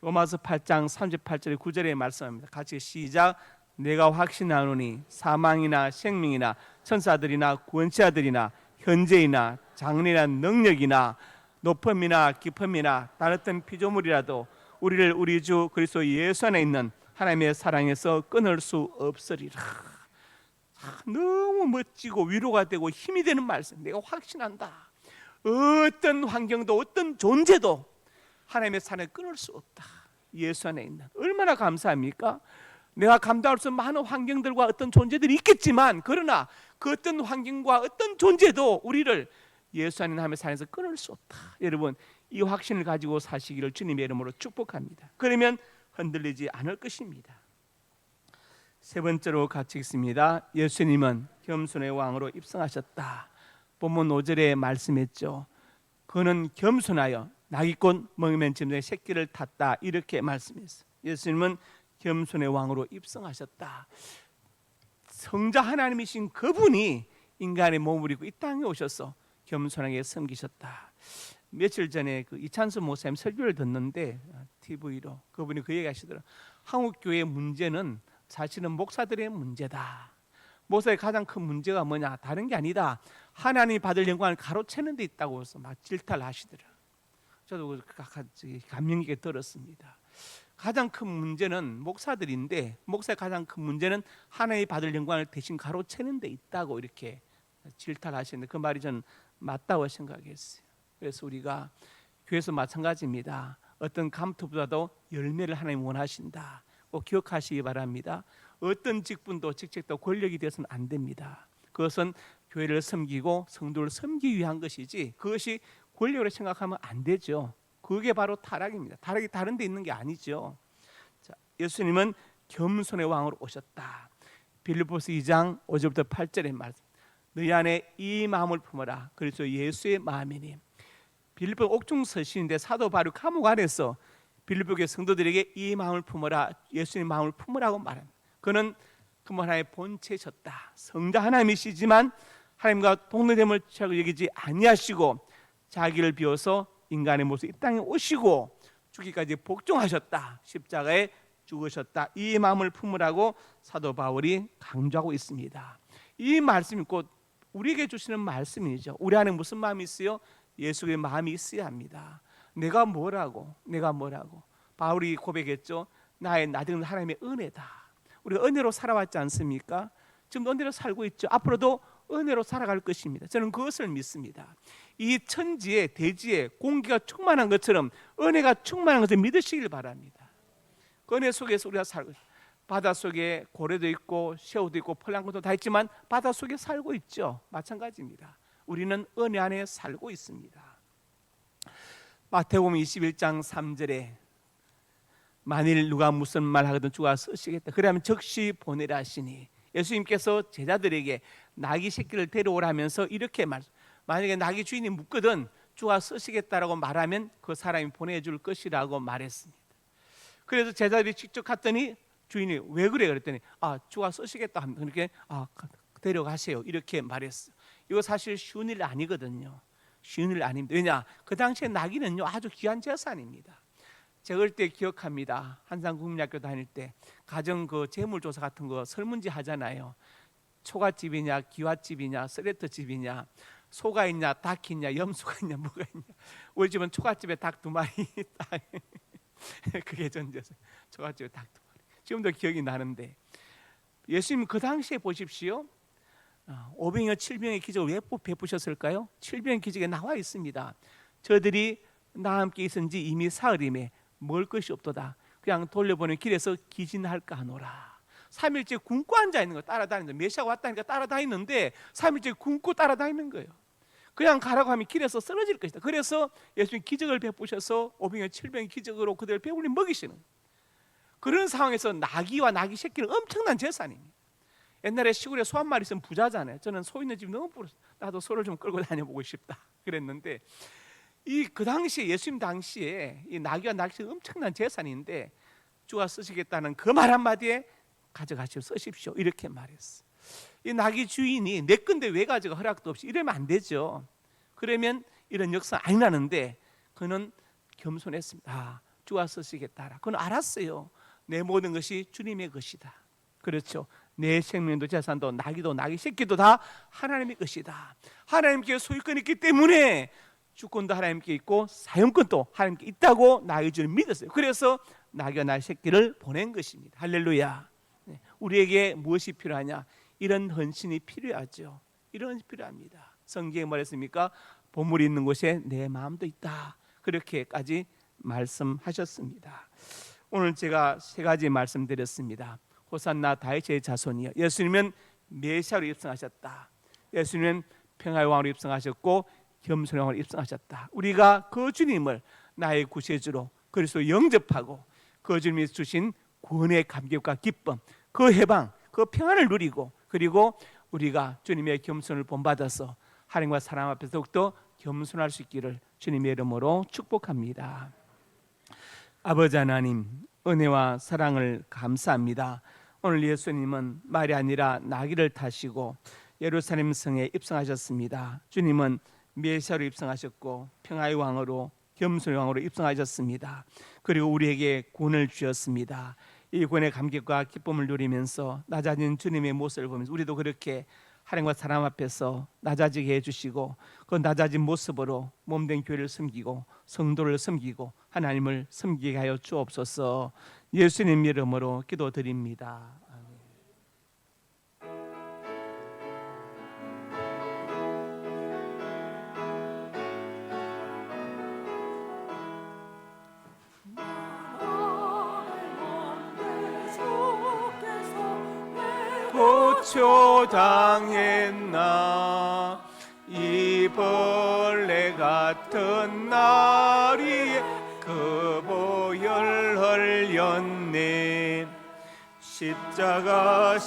로마서 8장 38절에 9절에 말씀합니다. 같이 시작. 내가 확신하노니 사망이나 생명이나 천사들이나 권세자들이나 현재이나 장래나 능력이나 높음이나 깊음이나 다른 어떤 피조물이라도 우리를 우리 주 그리스도 예수 안에 있는 하나님의 사랑에서 끊을 수 없으리라. 너무 멋지고 위로가 되고 힘이 되는 말씀. 내가 확신한다. 어떤 환경도 어떤 존재도 하나님의 사랑을 끊을 수 없다. 예수 안에 있는. 얼마나 감사합니까? 내가 감당할 수 없는 많은 환경들과 어떤 존재들이 있겠지만 그러나 그 어떤 환경과 어떤 존재도 우리를 예수 안에 하나님의 사랑에서 끊을 수 없다. 여러분 이 확신을 가지고 사시기를 주님의 이름으로 축복합니다. 그러면 흔들리지 않을 것입니다. 세 번째로 같이 읽습니다. 예수님은 겸손의 왕으로 입성하셨다. 본문 5절에 말씀했죠. 그는 겸손하여 나귀꽃 먹으면 짐승의 새끼를 탔다. 이렇게 말씀했어요. 예수님은 겸손의 왕으로 입성하셨다. 성자 하나님이신 그분이 인간의 몸을 입고 이 땅에 오셔서 겸손하게 섬기셨다. 며칠 전에 그 이찬수 목사님 설교를 듣는데 TV로 그분이 그 얘기 하시더라고요. 한국 교회의 문제는 사실은 목사들의 문제다. 목사의 가장 큰 문제가 뭐냐? 다른 게 아니다. 하나님이 받을 영광을 가로채는 데 있다고 해서 막 질타를 하시더라고요. 저도 감명 깊게 들었습니다. 가장 큰 문제는 목사들인데, 목사의 가장 큰 문제는 하나님이 받을 영광을 대신 가로채는 데 있다고 이렇게 질타를 하시는데, 그 말이 저는 맞다고 생각했어요. 그래서 우리가 교회에서 마찬가지입니다. 어떤 감투보다도 열매를 하나님 원하신다. 꼭 기억하시기 바랍니다. 어떤 직분도 직책도 권력이 되어서는 안 됩니다. 그것은 교회를 섬기고 성도를 섬기기 위한 것이지, 그것이 권력으로 생각하면 안 되죠. 그게 바로 타락입니다. 타락이 다른 데 있는 게 아니죠. 자, 예수님은 겸손의 왕으로 오셨다. 빌립보서 2장 5절부터 8절의 말씀. 너희 안에 이 마음을 품어라. 그래서 예수의 마음이니. 빌립보 옥중 서신인데 사도 바울이 감옥 안에서 빌립보의 성도들에게 이 마음을 품어라, 예수의 마음을 품으라고 말합니다. 그는 그분 하나님의 본체셨다. 성자 하나님이시지만 하나님과 동등됨을 취하고 여기지 아니하시고 자기를 비워서 인간의 모습 이 땅에 오시고 죽기까지 복종하셨다. 십자가에 죽으셨다. 이 마음을 품으라고 사도 바울이 강조하고 있습니다. 이 말씀이 곧 우리에게 주시는 말씀이죠. 우리 안에 무슨 마음이 있어요? 예수의 마음이 있어야 합니다. 내가 뭐라고 바울이 고백했죠. 나의 나중은 하나님의 은혜다. 우리가 은혜로 살아왔지 않습니까? 지금 은혜로 살고 있죠. 앞으로도 은혜로 살아갈 것입니다. 저는 그것을 믿습니다. 이 천지에 대지에 공기가 충만한 것처럼 은혜가 충만한 것을 믿으시길 바랍니다. 그 은혜 속에서 우리가 살고 있습니다. 바다 속에 고래도 있고 새우도 있고 플랑크톤도 다 있지만 바다 속에 살고 있죠. 마찬가지입니다. 우리는 은혜 안에 살고 있습니다. 마태복음 21장 3절에 만일 누가 무슨 말 하거든 주가 쓰시겠다. 그러면 즉시 보내라 하시니, 예수님께서 제자들에게 나귀 새끼를 데려오라면서 이렇게 만약에 나귀 주인이 묻거든 주가 쓰시겠다라고 말하면 그 사람이 보내줄 것이라고 말했습니다. 그래서 제자들이 직접 갔더니 주인이 왜 그래 그랬더니 주가 쓰시겠다 합니다. 그렇게 데려가세요 이렇게 말했어요. 이거 사실 쉬운 일 아니거든요. 쉬운 일 아닙니다. 왜냐? 그 당시에 나귀는요 아주 귀한 재산입니다. 제가 어릴 때 기억합니다. 한산국민학교 다닐 때 가정 그 재물조사 같은 거 설문지 하잖아요. 초가집이냐 기와집이냐 쓰레터집이냐, 소가 있냐 닭이 있냐 염소가 있냐 뭐가 있냐. 우리 집은 초가집에 닭 2마리 그게 전제서 초가집에 닭 2마리. 지금도 기억이 나는데, 예수님 그 당시에 보십시오. 500여 700의 기적을 왜 베푸셨을까요? 700의 기적에 나와 있습니다. 저들이 나와 함께 있은지 이미 사흘임에 먹을 것이 없도다. 그냥 돌려보낸 길에서 기진할까 하노라. 3일째 굶고 앉아있는 거 따라다니는, 메시아가 왔다니까 따라다니는데 3일째 굶고 따라다니는 거예요. 그냥 가라고 하면 길에서 쓰러질 것이다. 그래서 예수님 기적을 베푸셔서 500여 700의 기적으로 그들을 배불리 먹이시는, 그런 상황에서 나귀와 나귀 새끼는 엄청난 재산입니다. 옛날에 시골에 소 한 마리 있으면 부자잖아요. 저는 소 있는 집 너무 부러웠어요. 나도 소를 좀 끌고 다녀보고 싶다 그랬는데, 그 당시에 예수님 당시에 이 나귀와 나귀는 엄청난 재산인데 주가 쓰시겠다는 그 말 한마디에 가져가시오 쓰십시오 이렇게 말했어. 이 나귀 주인이 내 건데 왜 가져가 허락도 없이 이러면 안 되죠. 그러면 이런 역사 안 나는데 그는 겸손했습니다. 주가 쓰시겠다라. 그는 알았어요. 내 모든 것이 주님의 것이다. 그렇죠. 내 생명도 재산도 나귀도 나귀 새끼도 다 하나님의 것이다. 하나님께 소유권이 있기 때문에 주권도 하나님께 있고 사용권도 하나님께 있다고 나의 주를 믿었어요. 그래서 나귀와 나귀 새끼를 보낸 것입니다. 할렐루야. 우리에게 무엇이 필요하냐? 이런 헌신이 필요하죠. 이런 헌신이 필요합니다. 성경에 말했습니까? 보물이 있는 곳에 내 마음도 있다. 그렇게까지 말씀하셨습니다. 오늘 제가 3가지 말씀드렸습니다. 호산나 다윗의 자손이요. 예수님은 메시아로 입성하셨다. 예수님은 평화의 왕으로 입성하셨고 겸손의 왕으로 입성하셨다. 우리가 그 주님을 나의 구세주로 그리스도 영접하고 그 주님이 주신 구원의 감격과 기쁨, 그 해방, 그 평안을 누리고, 그리고 우리가 주님의 겸손을 본받아서 하나님과 사람 앞에서 더욱더 겸손할 수 있기를 주님의 이름으로 축복합니다. 아버지 하나님, 은혜와 사랑을 감사합니다. 오늘 예수님은 말이 아니라 나귀를 타시고 예루살렘 성에 입성하셨습니다. 주님은 메시아로 입성하셨고 평화의 왕으로 겸손의 왕으로 입성하셨습니다. 그리고 우리에게 구원을 주셨습니다. 이 구원의 감격과 기쁨을 누리면서 낮아진 주님의 모습을 보면서 우리도 그렇게 하나님과 사람 앞에서 낮아지게 해주시고 그 낮아진 모습으로 몸된 교회를 섬기고 성도를 섬기고 하나님을 섬기게 하여 주옵소서. 예수님 이름으로 기도드립니다. 고초당했나 이 벌레 같은 날이 그 보혈 흘렸네. 십자가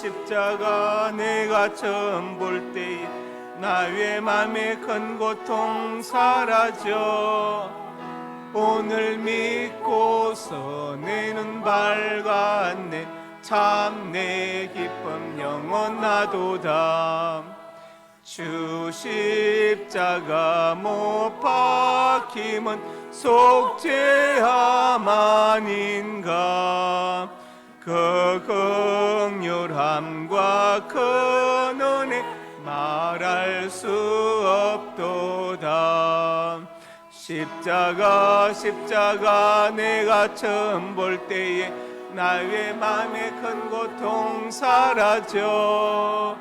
내가 처음 볼 때 나의 맘에 큰 고통 사라져 오늘 믿고서 내 눈 밝았네. 참 내 기쁨 영원하도다. 주 십자가 못 박힘은 속죄함 아닌가. 그 긍휼함과 큰 은혜 말할 수 없도다. 십자가 내가 처음 볼 때에 나의 맘에 큰 고통 사라져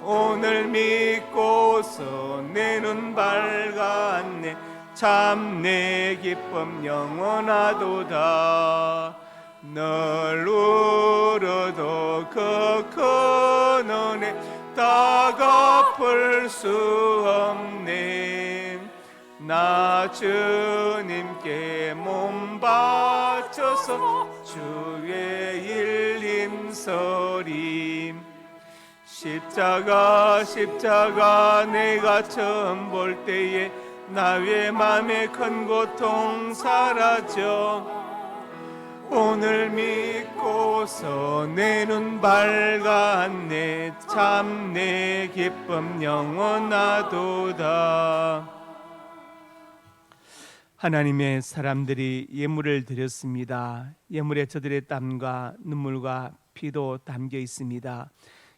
오늘 믿고서 내 눈 밝았네. 참 내 기쁨 영원하도다. 널 울어도 그 큰 은혜 다 갚을 수 없네. 나 주님께 몸 바쳐서 주의 일 힘서림. 십자가 내가 처음 볼 때에 나의 맘에 큰 고통 사라져 오늘 믿고서 내 눈 밝았네. 참 내 기쁨 영원하도다. 하나님의 사람들이 예물을 드렸습니다. 예물에 저들의 땀과 눈물과 피도 담겨 있습니다.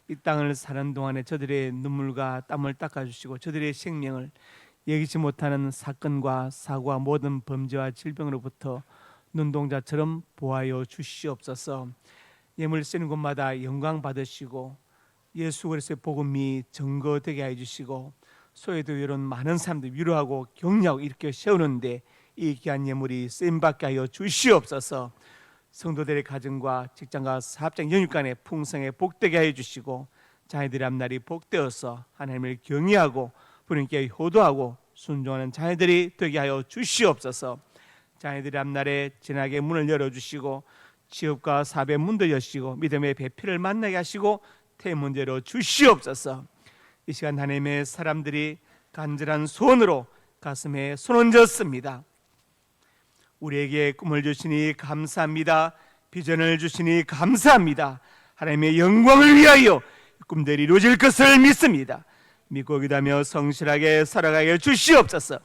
이 땅을 사는 동안에 저들의 눈물과 땀을 닦아주시고 저들의 생명을 예기치 못하는 사건과 사고와 모든 범죄와 질병으로부터 눈동자처럼 보하여 주시옵소서. 예물 쓰는 곳마다 영광 받으시고 예수 그리스도의 복음이 증거되게 해주시고 소외도 이런 많은 사람들 위로하고 격려하고 이렇게 세우는데 이 귀한 예물이 쓰임받게 하여 주시옵소서. 성도들의 가정과 직장과 사업장 영육간에 풍성에 복되게 하여 주시고 자녀들의 앞날이 복되어서 하나님을 경외하고 부모님께 효도하고 순종하는 자녀들이 되게 하여 주시옵소서. 자녀들의 앞날에 진하게 문을 열어주시고 취업과 사업의 문도 여시고 믿음의 배필을 만나게 하시고 태문제로 주시옵소서. 이 시간 하나님의 사람들이 간절한 소원으로 가슴에 손 얹었습니다. 우리에게 꿈을 주시니 감사합니다. 비전을 주시니 감사합니다. 하나님의 영광을 위하여 꿈들이 이루어질 것을 믿습니다. 믿고 기다며 성실하게 살아가게 주시옵소서.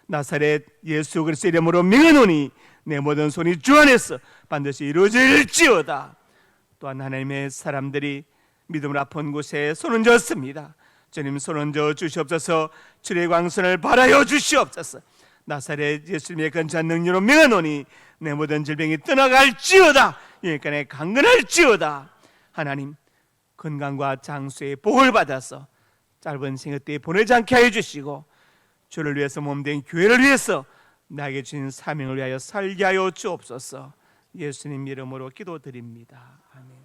나사렛 예수 그리스도 이름으로 명하노니 내 모든 손이 주 안에서 반드시 이루어질지어다. 또한 하나님의 사람들이 믿음을 아픈 곳에 손 얹었습니다. 주님 손 얹어 주시옵소서. 주의 광선을 발하여 주시옵소서. 나사렛 예수님의 근사한 능력으로 명하노니 내 모든 질병이 떠나갈지어다. 영육간에 강건할지어다. 하나님 건강과 장수의 복을 받아서 짧은 생애 때에 보내지 않게 해주시고 주를 위해서 몸된 교회를 위해서 나에게 주신 사명을 위하여 살게 하여 주옵소서. 예수님 이름으로 기도드립니다. 아멘.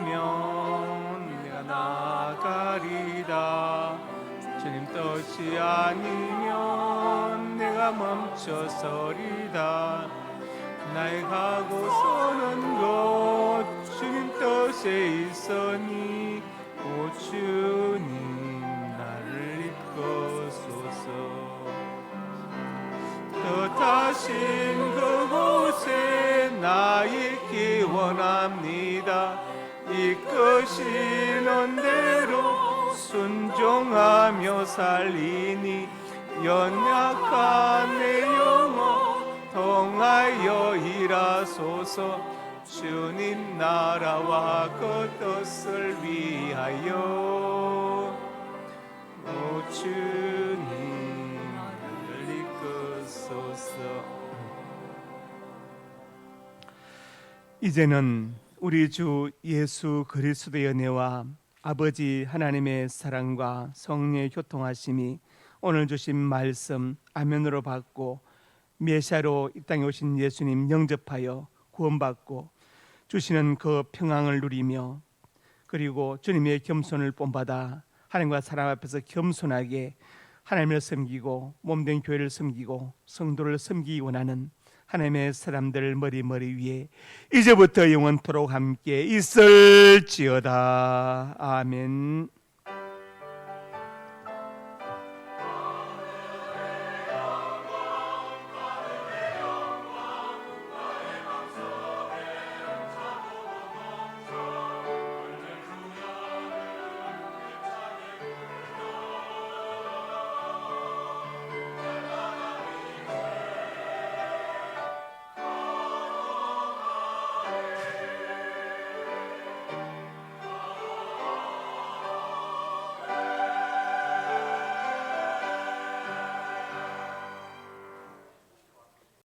말씀하시면 내가 나가리다. 주님 뜻이 아니면 내가 멈춰서리다. 나의 가고서는 곳 주님 뜻에 있으니 오 주님 나를 이끌소서. 뜻하신 그곳에 나 있기 원합니다. 이끄시는 대로 순종하며 살리니 연약한 내 영혼 통하여 일하소서. 주님 나라와 그 뜻을 위하여 오 주님 나를 이끄소서. 이제는 우리 주 예수 그리스도의 은혜와 아버지 하나님의 사랑과 성령의 교통하심이 오늘 주신 말씀 아멘으로 받고 메시아로 이 땅에 오신 예수님 영접하여 구원받고 주시는 그 평강을 누리며 그리고 주님의 겸손을 본받아 하나님과 사람 앞에서 겸손하게 하나님을 섬기고 몸된 교회를 섬기고 성도를 섬기기 원하는 하나님의 사람들 머리 위에 이제부터 영원토록 함께 있을지어다. 아멘.